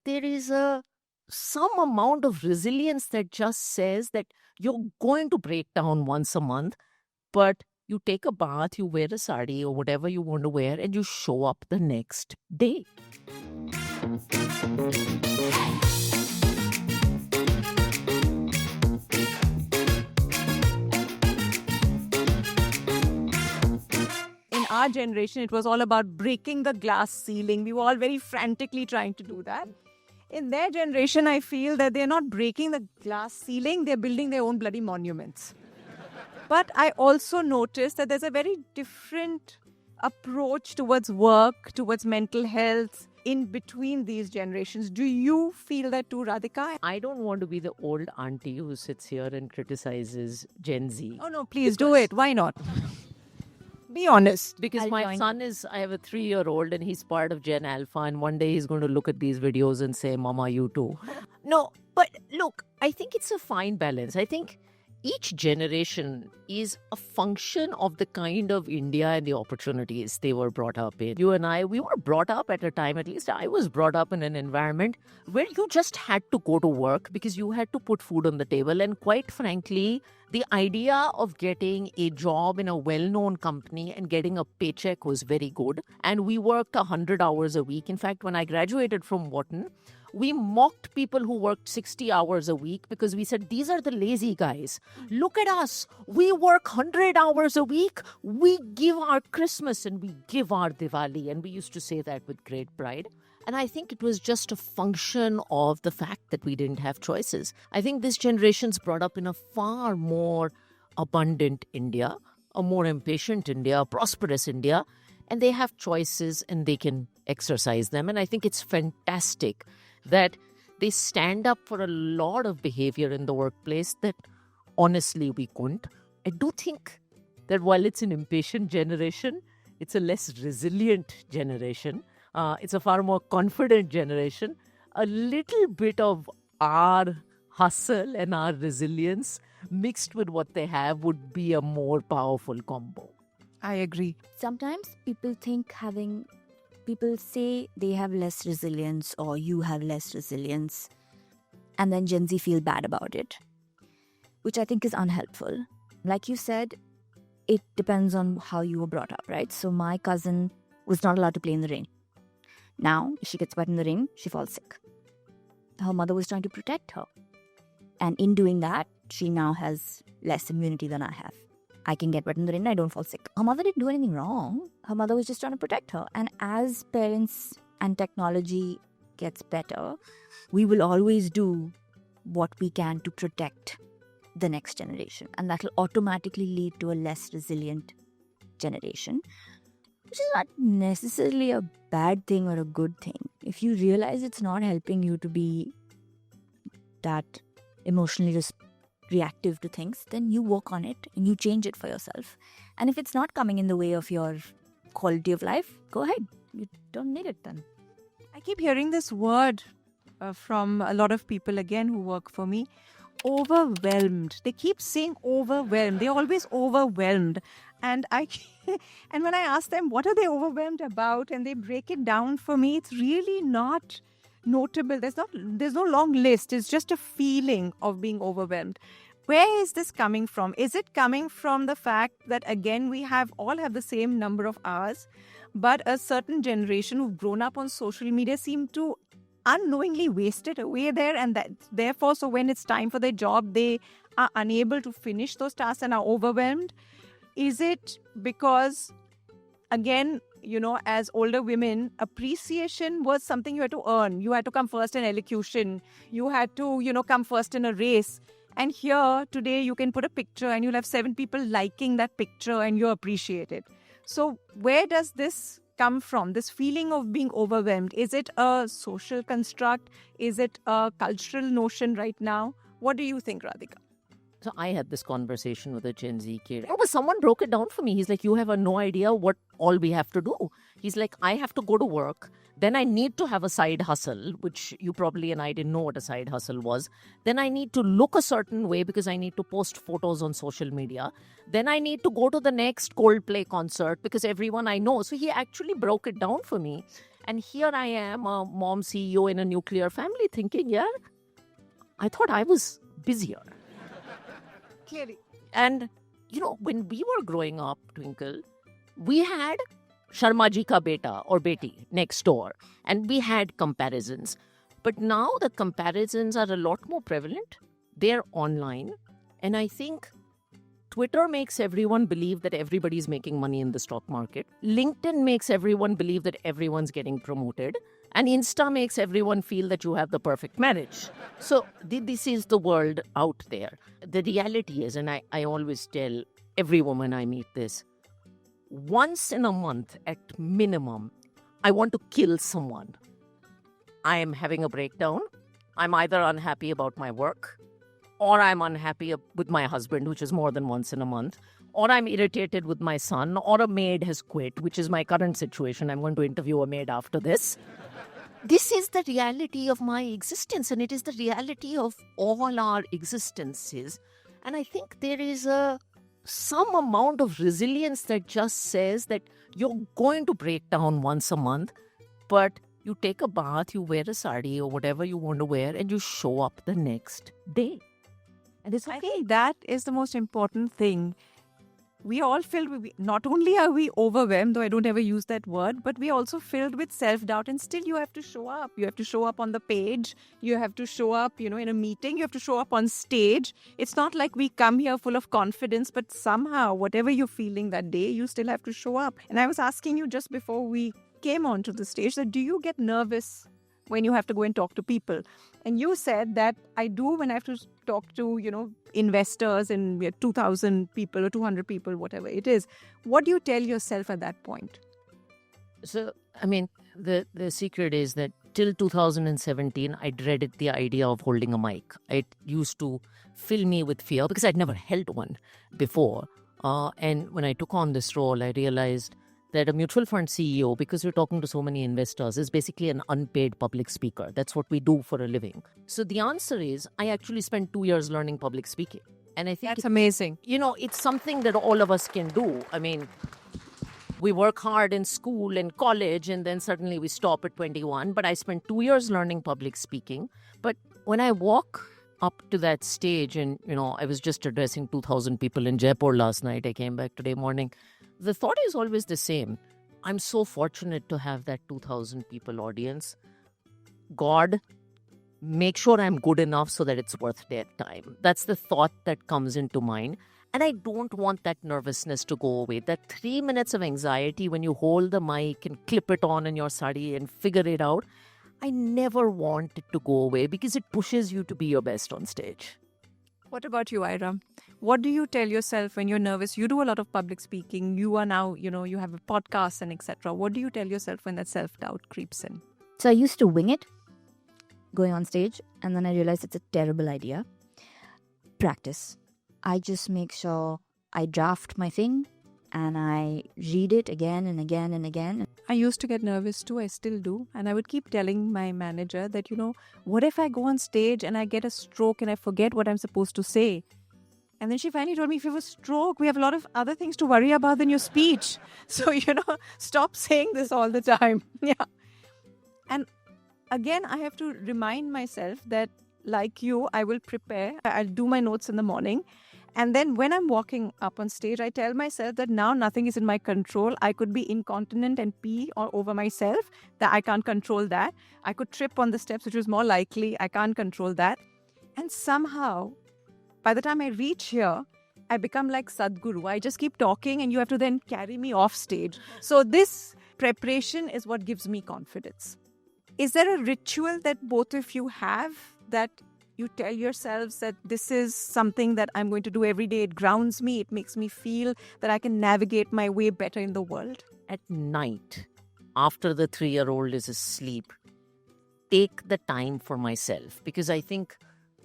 there is some amount of resilience that just says that you're going to break down once a month, but you take a bath, you wear a sari or whatever you want to wear, and you show up the next day. In our generation, it was all about breaking the glass ceiling. We were all very frantically trying to do that. In their generation, I feel that they're not breaking the glass ceiling, they're building their own bloody monuments. But I also noticed that there's a very different approach towards work, towards mental health in between these generations. Do you feel that too, Radhika? I don't want to be the old auntie who sits here and criticizes Gen Z. Oh no, please do it. Why not? Be honest. Because I'll my join. son is, I have a 3-year-old and he's part of Gen Alpha, and one day he's going to look at these videos and say, Mama, you too. No, but look, I think it's a fine balance. I think each generation is a function of the kind of India and the opportunities they were brought up in. You and I, we were brought up at a time, at least I was brought up in an environment where you just had to go to work because you had to put food on the table. And quite frankly, the idea of getting a job in a well-known company and getting a paycheck was very good. And we worked 100 hours a week. In fact, when I graduated from Wharton, we mocked people who worked 60 hours a week because we said, these are the lazy guys. Look at us. We work 100 hours a week. We give our Christmas and we give our Diwali. And we used to say that with great pride. And I think it was just a function of the fact that we didn't have choices. I think this generation's brought up in a far more abundant India, a more impatient India, a prosperous India, and they have choices and they can exercise them. And I think it's fantastic that they stand up for a lot of behavior in the workplace that honestly we couldn't. I do think that while it's an impatient generation, it's a less resilient generation. It's a far more confident generation. A little bit of our hustle and our resilience mixed with what they have would be a more powerful combo. I agree. Sometimes people say they have less resilience or you have less resilience, and then Gen Z feel bad about it, which I think is unhelpful. Like you said, it depends on how you were brought up, right? So my cousin was not allowed to play in the rain. Now, if she gets wet in the rain, she falls sick. Her mother was trying to protect her. And in doing that, she now has less immunity than I have. I can get wet in the rain and I don't fall sick. Her mother didn't do anything wrong. Her mother was just trying to protect her. And as parents and technology gets better, we will always do what we can to protect the next generation. And that will automatically lead to a less resilient generation, which is not necessarily a bad thing or a good thing. If you realize it's not helping you to be that emotionally reactive to things, then you work on it and you change it for yourself. And if it's not coming in the way of your quality of life, go ahead. You don't need it then. I keep hearing this word from a lot of people again who work for me. Overwhelmed. They keep saying overwhelmed. They're always overwhelmed. And and when I ask them what are they overwhelmed about, and they break it down for me, it's really not notable. There's no long list. It's just a feeling of being overwhelmed. Where is this coming from? Is it coming from the fact that again we all have the same number of hours, but a certain generation who've grown up on social media seem to unknowingly waste it away there, and that therefore, so when it's time for their job, they are unable to finish those tasks and are overwhelmed? Is it because, again, as older women, appreciation was something you had to earn. You had to come first in elocution. You had to, come first in a race. And here, today, you can put a picture and you'll have 7 people liking that picture and you appreciate it. So where does this come from, this feeling of being overwhelmed? Is it a social construct? Is it a cultural notion right now? What do you think, Radhika? So I had this conversation with a Gen Z kid. Oh, but someone broke it down for me. He's like, you have no idea what all we have to do. He's like, I have to go to work. Then I need to have a side hustle, which you probably and I didn't know what a side hustle was. Then I need to look a certain way because I need to post photos on social media. Then I need to go to the next Coldplay concert because everyone I know. So he actually broke it down for me. And here I am, a mom CEO in a nuclear family, thinking, yeah, I thought I was busier. Clearly. And, when we were growing up, Twinkle, we had Sharma ji ka beta or beti next door, and we had comparisons. But now the comparisons are a lot more prevalent. They're online. And I think Twitter makes everyone believe that everybody's making money in the stock market. LinkedIn makes everyone believe that everyone's getting promoted. And Insta makes everyone feel that you have the perfect marriage. So this is the world out there. The reality is, and I always tell every woman I meet this, once in a month at minimum, I want to kill someone. I am having a breakdown. I'm either unhappy about my work, or I'm unhappy with my husband, which is more than once in a month, or I'm irritated with my son, or a maid has quit, which is my current situation. I'm going to interview a maid after this. This is the reality of my existence, and it is the reality of all our existences. And I think there is some amount of resilience that just says that you're going to break down once a month, but you take a bath, you wear a sari or whatever you want to wear, and you show up the next day. And it's I okay. think that is the most important thing. We are all filled with, not only are we overwhelmed, though I don't ever use that word, but we're also filled with self-doubt, and still you have to show up. You have to show up on the page. You have to show up, in a meeting. You have to show up on stage. It's not like we come here full of confidence, but somehow, whatever you're feeling that day, you still have to show up. And I was asking you just before we came onto the stage that do you get nervous when you have to go and talk to people? And you said that I do when I have to talk to, investors and 2,000 people or 200 people, whatever it is. What do you tell yourself at that point? So, the secret is that till 2017, I dreaded the idea of holding a mic. It used to fill me with fear because I'd never held one before. And when I took on this role, I realized that a mutual fund CEO, because you're talking to so many investors, is basically an unpaid public speaker. That's what we do for a living. So the answer is, I actually spent 2 years learning public speaking. And I think That's amazing. it's something that all of us can do. We work hard in school and college, and then suddenly we stop at 21. But I spent 2 years learning public speaking. But when I walk up to that stage, and, I was just addressing 2,000 people in Jaipur last night. I came back today morning. The thought is always the same. I'm so fortunate to have that 2,000 people audience. God, make sure I'm good enough so that it's worth their time. That's the thought that comes into mind. And I don't want that nervousness to go away. That 3 minutes of anxiety when you hold the mic and clip it on in your sari and figure it out, I never want it to go away because it pushes you to be your best on stage. What about you, Ira? What do you tell yourself when you're nervous? You do a lot of public speaking. You are now, you have a podcast and etc. What do you tell yourself when that self-doubt creeps in? So I used to wing it going on stage, and then I realized it's a terrible idea. Practice. I just make sure I draft my thing and I read it again and again and again. I used to get nervous too. I still do. And I would keep telling my manager that, what if I go on stage and I get a stroke and I forget what I'm supposed to say? And then she finally told me, if you have a stroke, we have a lot of other things to worry about than your speech. So, stop saying this all the time. Yeah. And again, I have to remind myself that, like you, I will prepare. I'll do my notes in the morning. And then when I'm walking up on stage, I tell myself that now nothing is in my control. I could be incontinent and pee all over myself. That I can't control that. I could trip on the steps, which was more likely. I can't control that. And somehow, by the time I reach here, I become like Sadhguru. I just keep talking and you have to then carry me off stage. So this preparation is what gives me confidence. Is there a ritual that both of you have that you tell yourselves that this is something that I'm going to do every day? It grounds me. It makes me feel that I can navigate my way better in the world. At night, after the 3-year-old is asleep, take the time for myself, because I think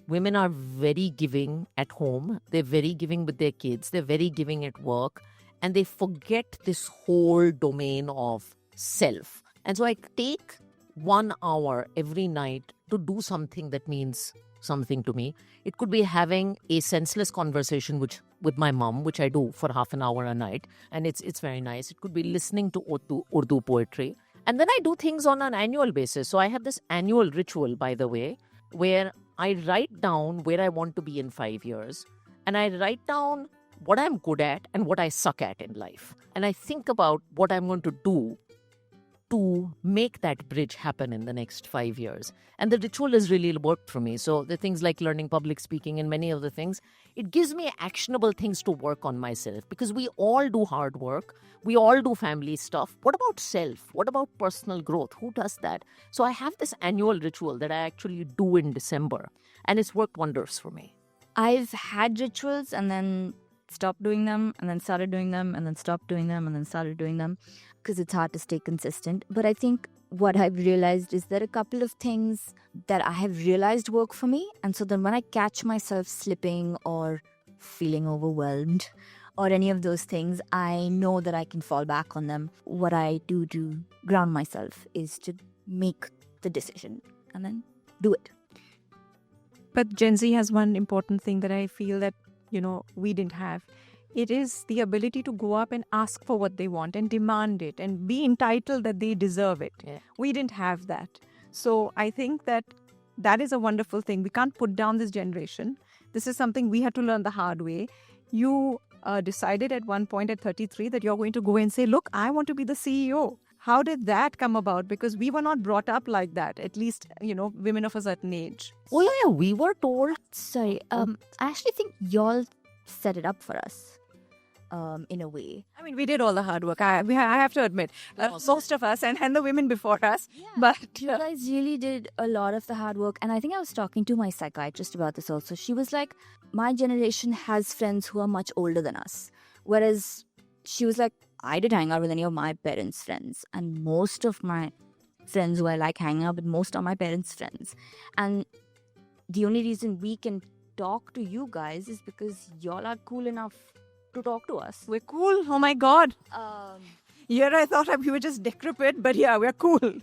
women are very giving at home. They're very giving with their kids. They're very giving at work. And they forget this whole domain of self. And so I take 1 hour every night to do something that means something to me. It could be having a senseless conversation with my mom, which I do for half an hour a night. And it's very nice. It could be listening to Urdu poetry. And then I do things on an annual basis. So I have this annual ritual, by the way, where I write down where I want to be in 5 years. And I write down what I'm good at and what I suck at in life. And I think about what I'm going to do to make that bridge happen in the next 5 years. And the ritual has really worked for me. So the things like learning public speaking and many of the things, it gives me actionable things to work on myself, because we all do hard work. We all do family stuff. What about self? What about personal growth? Who does that? So I have this annual ritual that I actually do in December, and it's worked wonders for me. I've had rituals and then stopped doing them and then started doing them and then stopped doing them and then started doing them because it's hard to stay consistent. But I think what I've realized is there are a couple of things that I have realized work for me. And so then when I catch myself slipping or feeling overwhelmed or any of those things, I know that I can fall back on them. What I do to ground myself is to make the decision and then do it. But Gen Z has one important thing that I feel that, we didn't have. It is the ability to go up and ask for what they want and demand it and be entitled that they deserve it. Yeah. We didn't have that. So I think that is a wonderful thing. We can't put down this generation. This is something we had to learn the hard way. You decided at one point at 33 that you're going to go and say, look, I want to be the CEO. How did that come about? Because we were not brought up like that, at least, women of a certain age. Oh, yeah, we were told. Sorry, I actually think y'all set it up for us in a way. I mean, we did all the hard work. I have to admit, most of us and the women before us. Yeah, but you guys really did a lot of the hard work. And I think I was talking to my psychiatrist about this also. She was like, my generation has friends who are much older than us. Whereas she was like, I didn't hang out with any of my parents' friends. And most of my friends who I like hanging out with, most are my parents' friends. And the only reason we can talk to you guys is because y'all are cool enough to talk to us. we're cool. Oh my God. Um, Here I thought we were just decrepit, but yeah, we're cool.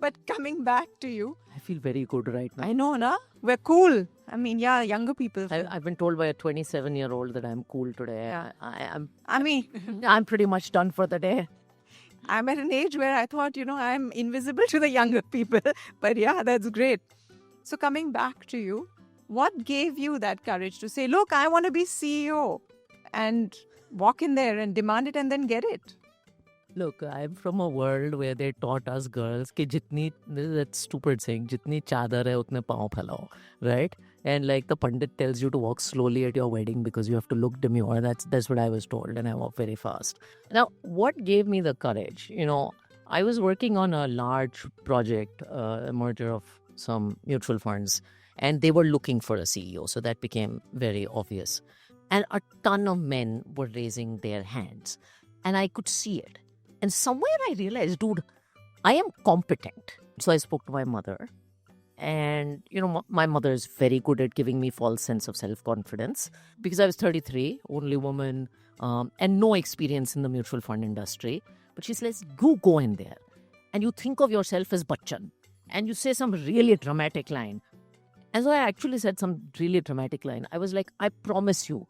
But coming back to you, I feel very good right now. I know, na? We're cool. I mean, yeah, younger people. I've been told by a 27-year-old that I'm cool today. Yeah. I'm pretty much done for the day. I'm at an age where I thought, I'm invisible to the younger people. But yeah, that's great. So coming back to you, what gave you that courage to say, look, I want to be CEO and walk in there and demand it and then get it? Look, I'm from a world where they taught us girls कि जितनी, that stupid saying, जितनी चादर है उतने पाँव फैलाओ, right? And like the pundit tells you to walk slowly at your wedding because you have to look demure. That's what I was told, and I walk very fast. Now, what gave me the courage? I was working on a large project, a merger of some mutual funds, and they were looking for a CEO, so that became very obvious. And a ton of men were raising their hands, and I could see it. And somewhere I realized, dude, I am competent. So I spoke to my mother. And, my mother is very good at giving me false sense of self-confidence because I was 33, only woman, and no experience in the mutual fund industry. But she says, you go in there and you think of yourself as Bachchan and you say some really dramatic line. And so I actually said some really dramatic line. I was like, I promise you,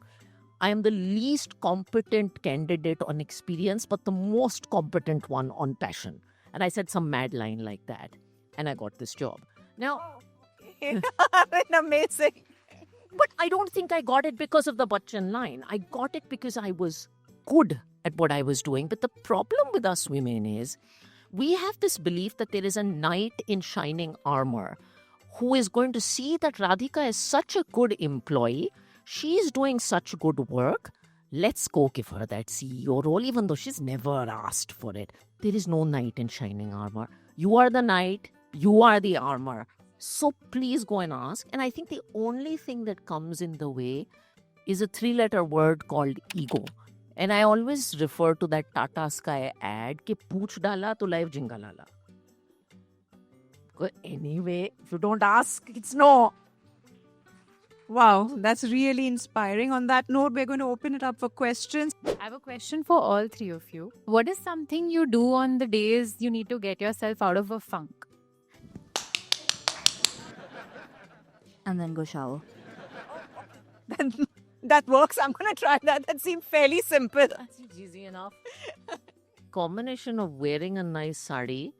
I am the least competent candidate on experience, but the most competent one on passion. And I said some mad line like that. And I got this job. Now, Amazing. but I don't think I got it because of the Bachchan line. I got it because I was good at what I was doing. But the problem with us women is we have this belief that there is a knight in shining armor who is going to see that Radhika is such a good employee. She is doing such good work. Let's go give her that CEO role, even though she's never asked for it. There is no knight in shining armor. You are the knight. You are the armor. So please go and ask. And I think the only thing that comes in the way is a 3-letter word called ego. And I always refer to that Tata Sky ad कि पूछ डाला तो life जिंगा लाला. Anyway, if you don't ask, it's no. Wow, that's really inspiring. On that note, we're going to open it up for questions. I have a question for all three of you. What is something you do on the days you need to get yourself out of a funk? And then go shower. That works. I'm going to try that. That seems fairly simple. That's easy enough. combination of wearing a nice sari,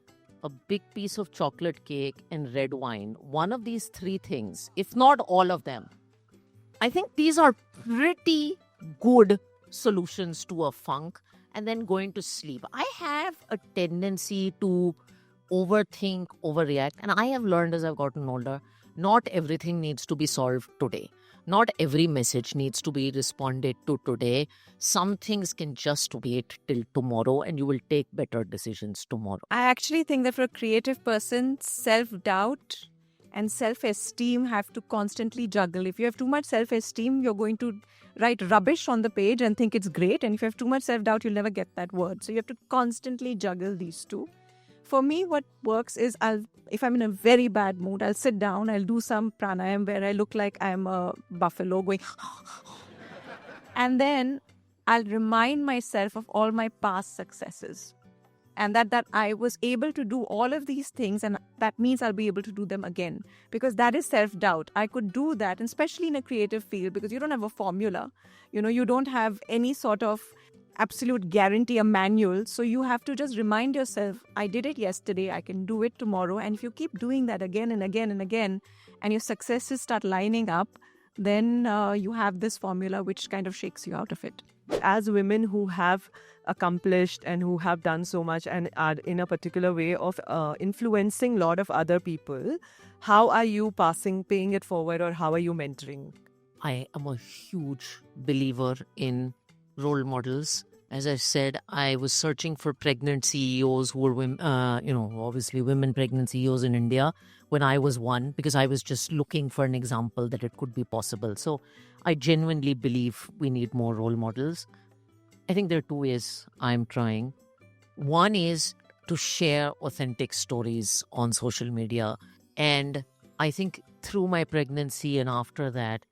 a big piece of chocolate cake, and red wine, one of these three things, if not all of them, I think these are pretty good solutions to a funk. And then going to sleep. I have a tendency to overthink, overreact. And I have learned as I've gotten older, not everything needs to be solved today. Not every message needs to be responded to today. Some things can just wait till tomorrow and you will take better decisions tomorrow. I actually think that for a creative person, self-doubt and self-esteem have to constantly juggle. If you have too much self-esteem, you're going to write rubbish on the page and think it's great. And if you have too much self-doubt, you'll never get that word. So you have to constantly juggle these two. For me, what works is if I'm in a very bad mood, I'll sit down, I'll do some pranayam where I look like I'm a buffalo going and then I'll remind myself of all my past successes. And that I was able to do all of these things, and that means I'll be able to do them again. Because that is self-doubt. I could do that, and especially in a creative field, because you don't have a formula. You don't have any sort of absolute guarantee, a manual. So you have to just remind yourself, I did it yesterday, I can do it tomorrow. And if you keep doing that again and again and again, and your successes start lining up, then you have this formula which kind of shakes you out of it. As women who have accomplished and who have done so much and are in a particular way of influencing a lot of other people, how are you paying it forward, or how are you mentoring? I am a huge believer in role models. As I said, I was searching for pregnant CEOs who were women, obviously women pregnant CEOs in India when I was one, because I was just looking for an example that it could be possible. So I genuinely believe we need more role models. I think there are two ways I'm trying. One is to share authentic stories on social media. And I think through my pregnancy and after that,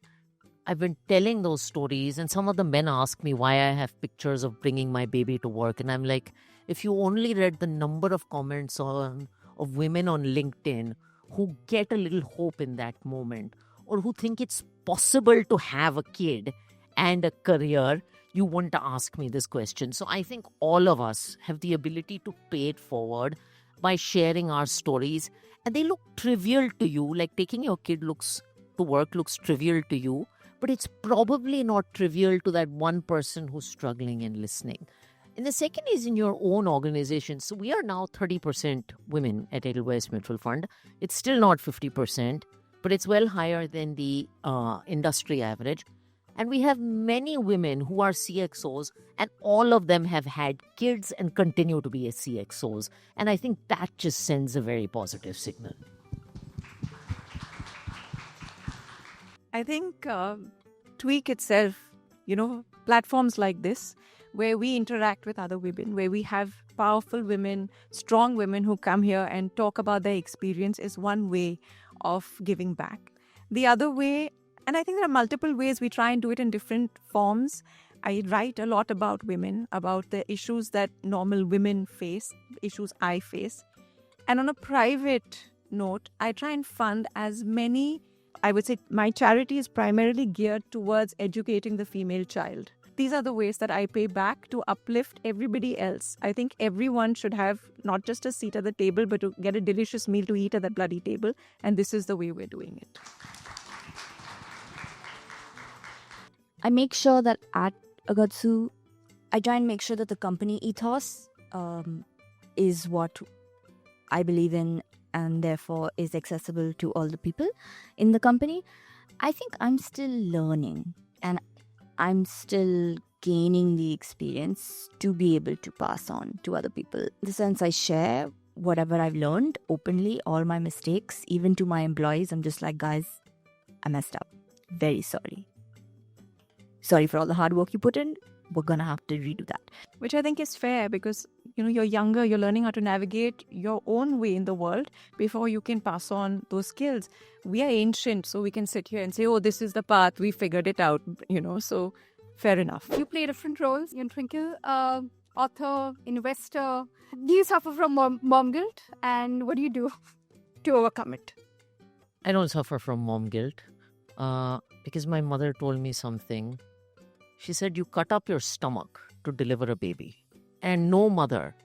I've been telling those stories, and some of the men ask me why I have pictures of bringing my baby to work. And I'm like, if you only read the number of comments of women on LinkedIn who get a little hope in that moment, or who think it's possible to have a kid and a career, you wouldn't ask me this question. So I think all of us have the ability to pay it forward by sharing our stories. And they look trivial to you, like taking your kid to work looks trivial to you, but it's probably not trivial to that one person who's struggling and listening. And the second is in your own organization. So we are now 30% women at Edelweiss Mutual Fund. It's still not 50%, but it's well higher than the industry average. And we have many women who are CXOs, and all of them have had kids and continue to be CXOs. And I think that just sends a very positive signal. I think Tweak itself, platforms like this, where we interact with other women, where we have powerful women, strong women who come here and talk about their experience, is one way of giving back. The other way, and I think there are multiple ways, we try and do it in different forms. I write a lot about women, about the issues that normal women face, issues I face. And on a private note, I try and fund as many, I would say my charity is primarily geared towards educating the female child. These are the ways that I pay back to uplift everybody else. I think everyone should have not just a seat at the table, but to get a delicious meal to eat at that bloody table. And this is the way we're doing it. I make sure that at Agatsu, I try and make sure that the company ethos is what I believe in, and therefore is accessible to all the people in the company. I think I'm still learning, and I'm still gaining the experience to be able to pass on to other people. In the sense, I share whatever I've learned openly, all my mistakes, even to my employees. I'm just like, guys, I messed up. Very sorry. Sorry for all the hard work you put in. We're going to have to redo that. Which I think is fair, because you're younger, you're learning how to navigate your own way in the world before you can pass on those skills. We are ancient, so we can sit here and say, oh, this is the path, we figured it out, so fair enough. You play different roles in Twinkle, author, investor. Do you suffer from mom guilt, and what do you do to overcome it? I don't suffer from mom guilt because my mother told me something. She said, you cut up your stomach to deliver a baby. And no mother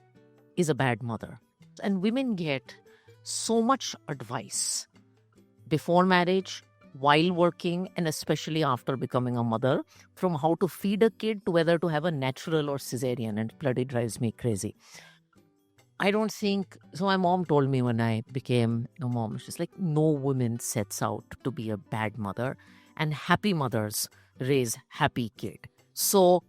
is a bad mother. And women get so much advice before marriage, while working, and especially after becoming a mother, from how to feed a kid to whether to have a natural or cesarean, and it bloody drives me crazy. I don't think so. My mom told me when I became a mom, she's like, no woman sets out to be a bad mother, and happy mothers raise happy kid. So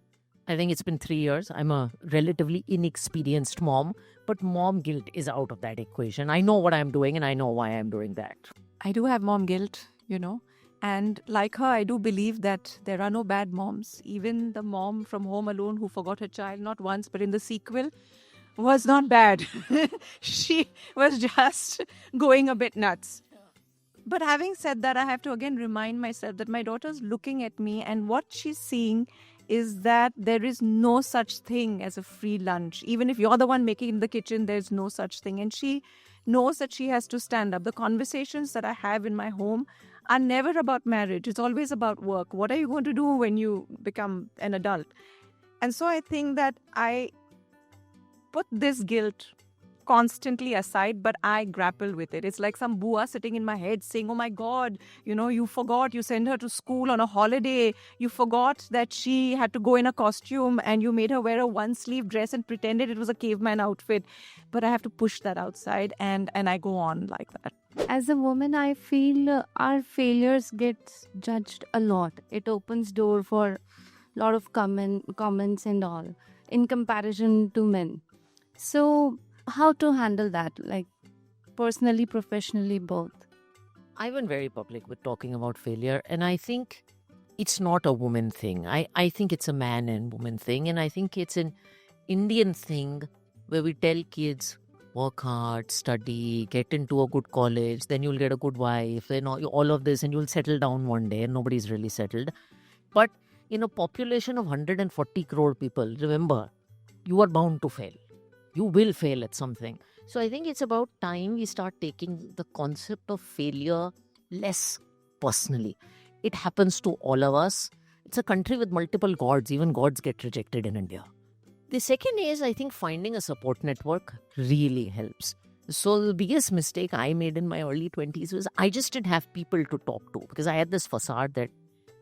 I think it's been 3 years. I'm a relatively inexperienced mom, but mom guilt is out of that equation. I know what I'm doing and I know why I'm doing that. I do have mom guilt, you know. And like her, I do believe that there are no bad moms. Even the mom from Home Alone who forgot her child not once, but in the sequel, was not bad. She was just going a bit nuts. But having said that, I have to again remind myself that my daughter's looking at me, and what she's seeing is that there is no such thing as a free lunch. Even if you're the one making in the kitchen, there's no such thing. And she knows that she has to stand up. The conversations that I have in my home are never about marriage. It's always about work. What are you going to do when you become an adult? And so I think that I put this guilt constantly aside, but I grapple with it. It's like some bua sitting in my head saying, oh my God, you know, you forgot, you sent her to school on a holiday. You forgot that she had to go in a costume and you made her wear a one-sleeve dress and pretended it was a caveman outfit. But I have to push that outside and I go on like that. As a woman, I feel our failures get judged a lot. It opens door for a lot of comments and all in comparison to men. So how to handle that, like personally, professionally, both? I've been very public with talking about failure, and I think it's not a woman thing. I think it's a man and woman thing, and I think it's an Indian thing where we tell kids, work hard, study, get into a good college, then you'll get a good wife, then all of this, and you'll settle down one day, and nobody's really settled. But in a population of 140 crore people, remember, you are bound to fail. You will fail at something. So I think it's about time we start taking the concept of failure less personally. It happens to all of us. It's a country with multiple gods. Even gods get rejected in India. The second is, I think finding a support network really helps. So the biggest mistake I made in my early 20s was I just didn't have people to talk to, because I had this facade that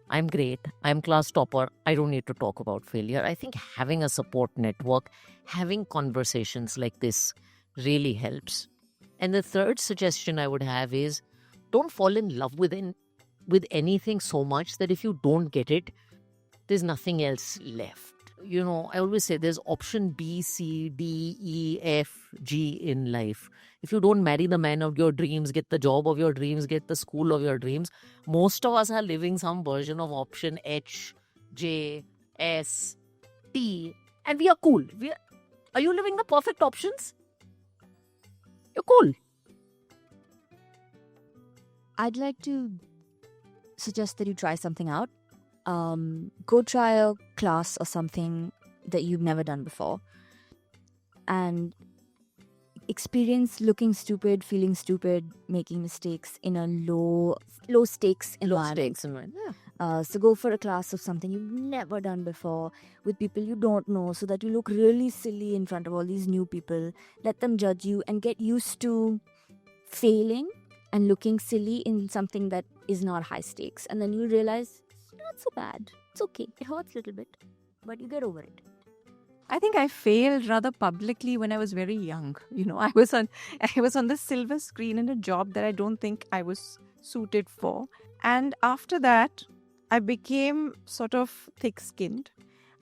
I'm great, I'm class topper, I don't need to talk about failure. I think having a support network, having conversations like this really helps. And the third suggestion I would have is, don't fall in love with anything so much that if you don't get it, there's nothing else left. You know, I always say there's option B, C, D, E, F, G in life. If you don't marry the man of your dreams, get the job of your dreams, get the school of your dreams, most of us are living some version of option H, J, S, T, and we are cool. Are you living the perfect options? You're cool. I'd like to suggest that you try something out. Go try a class or something that you've never done before, and experience looking stupid, feeling stupid, making mistakes in a low stakes environment. So go for a class of something you've never done before with people you don't know, so that you look really silly in front of all these new people. Let them judge you and get used to failing and looking silly in something that is not high stakes, and then you realize it's not so bad. It's okay. It hurts a little bit, but you get over it. I think I failed rather publicly when I was very young. You know, I was on the silver screen in a job that I don't think I was suited for. And after that, I became sort of thick-skinned.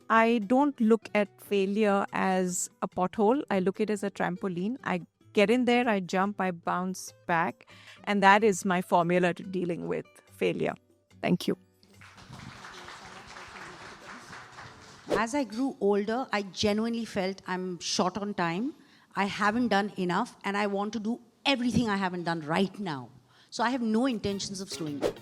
I don't look at failure as a pothole. I look at it as a trampoline. I get in there, I jump, I bounce back. And that is my formula to dealing with failure. Thank you. As I grew older, I genuinely felt I'm short on time. I haven't done enough, and I want to do everything I haven't done right now. So I have no intentions of slowing down.